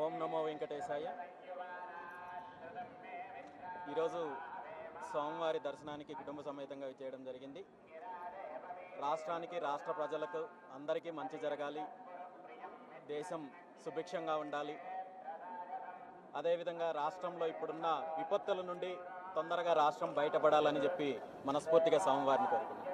ఓం నమో వెంకటేశాయ. ఈరోజు స్వామివారి దర్శనానికి కుటుంబ సమేతంగా చేయడం జరిగింది. రాష్ట్రానికి, రాష్ట్ర ప్రజలకు అందరికీ మంచి జరగాలి, దేశం సుభిక్షంగా ఉండాలి, అదేవిధంగా రాష్ట్రంలో ఇప్పుడున్న విపత్తుల నుండి తొందరగా రాష్ట్రం బయటపడాలని చెప్పి మనస్ఫూర్తిగా స్వామివారిని కోరుకున్నాం.